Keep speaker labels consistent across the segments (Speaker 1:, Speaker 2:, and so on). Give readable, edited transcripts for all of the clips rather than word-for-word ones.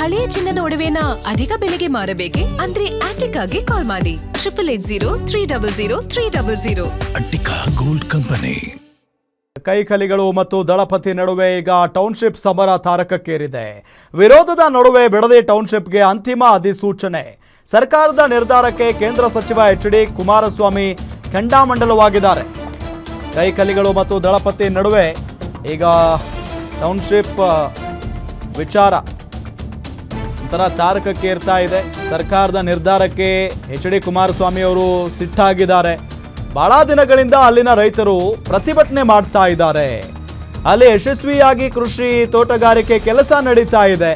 Speaker 1: ಹಳೆಯ ಚಿನ್ನದ ಒಡವೆನ ಅಧಿಕ ಬೆಲೆಗೆ ಮಾರಬೇಕೆ ಅಂದ್ರೆ ಆಟಿಕಾಗೆ ಕಾಲ್ ಮಾಡಿ 8803000300.
Speaker 2: Attica gold company.
Speaker 3: ಕೈಕಲಿಗಳು ಮತ್ತು ದಳಪತಿ ನಡುವೆ ಈಗ ಟೌನ್ಶಿಪ್ ಸಮರ ತಾರಕಕ್ಕೇರಿದೆ. ವಿರೋಧದ ನಡುವೆ ಬಿಡದಿ ಟೌನ್ಶಿಪ್ಗೆ ಅಂತಿಮ ಅಧಿಸೂಚನೆ. ಸರ್ಕಾರದ ನಿರ್ಧಾರಕ್ಕೆ ಕೇಂದ್ರ ಸಚಿವ ಎಚ್.ಡಿ. ಕುಮಾರಸ್ವಾಮಿ ಕೆಂಡಾಮಂಡಲವಾಗಿದ್ದಾರೆ. ಕೈಕಲಿಗಳು ಮತ್ತು ದಳಪತಿ ನಡುವೆ ಈಗ ಟೌನ್ಶಿಪ್ ವಿಚಾರ ಒಂಥರ ತಾರಕಕ್ಕೇರ್ತಾ ಇದೆ. ಸರ್ಕಾರದ ನಿರ್ಧಾರಕ್ಕೆ ಎಚ್.ಡಿ. ಕುಮಾರಸ್ವಾಮಿ ಅವರು ಸಿಟ್ಟಾಗಿದ್ದಾರೆ. ಬಹಳ ದಿನಗಳಿಂದ ಅಲ್ಲಿನ ರೈತರು ಪ್ರತಿಭಟನೆ ಮಾಡ್ತಾ ಇದ್ದಾರೆ. ಅಲ್ಲಿ ಯಶಸ್ವಿಯಾಗಿ ಕೃಷಿ ತೋಟಗಾರಿಕೆ ಕೆಲಸ ನಡೀತಾ ಇದೆ.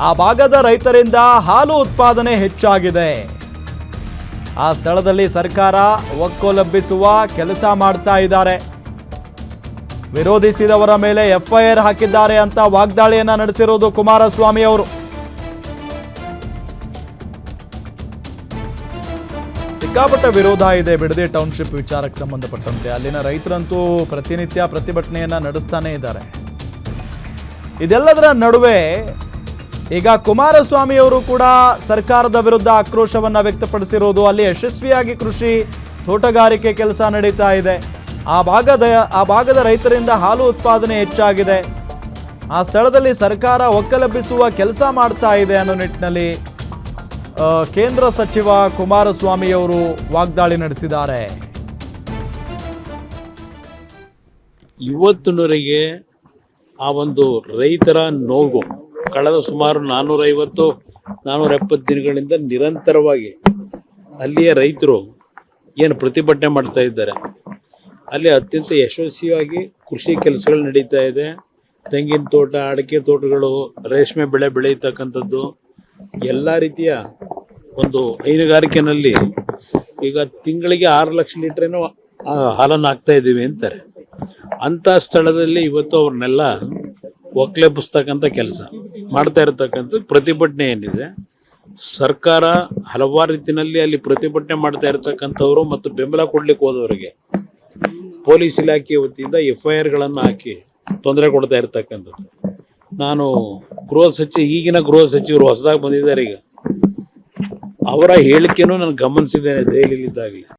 Speaker 3: ಆ ಭಾಗದ ರೈತರಿಂದ ಹಾಲು ಉತ್ಪಾದನೆ ಹೆಚ್ಚಾಗಿದೆ. ಆ ಸ್ಥಳದಲ್ಲಿ ಸರ್ಕಾರ ಒಕ್ಕೊಲಬ್ಬಿಸುವ ಕೆಲಸ ಮಾಡ್ತಾ ಇದ್ದಾರೆ. ವಿರೋಧಿಸಿದವರ ಮೇಲೆ ಎಫ್ಐಆರ್ ಹಾಕಿದ್ದಾರೆ ಅಂತ ವಾಗ್ದಾಳಿಯನ್ನ ನಡೆಸಿರೋದು ಕುಮಾರಸ್ವಾಮಿ ಅವರು. ಸಿಕ್ಕಾಪಟ್ಟೆ ವಿರೋಧ ಇದೆ ಬಿಡದಿ ಟೌನ್ಶಿಪ್ ವಿಚಾರಕ್ಕೆ ಸಂಬಂಧಪಟ್ಟಂತೆ. ಅಲ್ಲಿನ ರೈತರಂತೂ ಪ್ರತಿನಿತ್ಯ ಪ್ರತಿಭಟನೆಯನ್ನ ನಡೆಸ್ತಾನೆ ಇದ್ದಾರೆ. ಇದೆಲ್ಲದರ ನಡುವೆ ಈಗ ಕುಮಾರಸ್ವಾಮಿ ಅವರು ಕೂಡ ಸರ್ಕಾರದ ವಿರುದ್ಧ ಆಕ್ರೋಶವನ್ನ ವ್ಯಕ್ತಪಡಿಸಿರೋದು. ಅಲ್ಲಿ ಯಶಸ್ವಿಯಾಗಿ ಕೃಷಿ ತೋಟಗಾರಿಕೆ ಕೆಲಸ ನಡೀತಾ ಇದೆ. ಆ ಭಾಗದ ರೈತರಿಂದ ಹಾಲು ಉತ್ಪಾದನೆ ಹೆಚ್ಚಾಗಿದೆ. ಆ ಸ್ಥಳದಲ್ಲಿ ಸರ್ಕಾರ ಒಕ್ಕಲೆಬ್ಬಿಸುವ ಕೆಲಸ ಮಾಡ್ತಾ ಇದೆ ಅನ್ನೋ ನಿಟ್ಟಿನಲ್ಲಿ ಕೇಂದ್ರ ಸಚಿವ ಕುಮಾರಸ್ವಾಮಿ ಅವರು ವಾಗ್ದಾಳಿ ನಡೆಸಿದ್ದಾರೆ.
Speaker 4: ಇವತ್ತಿನವರೆಗೆ ಆ ಒಂದು ರೈತರ ನೋವು ಕಳೆದ ಸುಮಾರು 450-470 ದಿನಗಳಿಂದ ನಿರಂತರವಾಗಿ ಅಲ್ಲಿಯ ರೈತರು ಏನು ಪ್ರತಿಭಟನೆ ಮಾಡ್ತಾ ಇದ್ದಾರೆ. ಅಲ್ಲಿ ಅತ್ಯಂತ ಯಶಸ್ವಿಯಾಗಿ ಕೃಷಿ ಕೆಲಸಗಳು ನಡೀತಾ ಇದೆ. ತೆಂಗಿನ ತೋಟ, ಅಡಿಕೆ ತೋಟಗಳು, ರೇಷ್ಮೆ ಬೆಳೆ ಬೆಳೆಯತಕ್ಕಂಥದ್ದು, ಎಲ್ಲ ರೀತಿಯ ಒಂದು ಹೈನುಗಾರಿಕೆನಲ್ಲಿ ಈಗ ತಿಂಗಳಿಗೆ 6 ಲಕ್ಷ ಲೀಟ್ರೇನೋ ಹಾಲನ್ನು ಹಾಕ್ತಾ ಇದ್ದೀವಿ ಅಂತಾರೆ. ಅಂಥ ಸ್ಥಳದಲ್ಲಿ ಇವತ್ತು ಅವ್ರನ್ನೆಲ್ಲ ಒಕ್ಲೆಬ್ಬಿಸ್ತಕ್ಕಂಥ ಕೆಲಸ ಮಾಡ್ತಾ ಇರತಕ್ಕಂಥ ಪ್ರತಿಭಟನೆ ಏನಿದೆ, ಸರ್ಕಾರ ಹಲವಾರು ರೀತಿಯಲ್ಲಿ ಅಲ್ಲಿ ಪ್ರತಿಭಟನೆ ಮಾಡ್ತಾ ಇರತಕ್ಕಂಥವ್ರು ಮತ್ತು ಬೆಂಬಲ ಕೊಡ್ಲಿಕ್ಕೆ ಹೋದವರಿಗೆ ಪೊಲೀಸ್ ಇಲಾಖೆ ವತಿಯಿಂದ ಎಫ್ಐಆರ್ಗಳನ್ನು ಹಾಕಿ ತೊಂದರೆ ಕೊಡ್ತಾ ಇರ್ತಕ್ಕಂಥದ್ದು. ನಾನು ಈಗಿನ ಗೃಹ ಸಚಿವರು ಹೊಸದಾಗಿ ಬಂದಿದ್ದಾರೆ. ಈಗ ಅವರ ಹೇಳಿಕೆನೂ ನಾನು ಗಮನಿಸಿದ್ದೇನೆ ದೆಹಲಿಯಲ್ಲಿದ್ದಾಗಲೇ.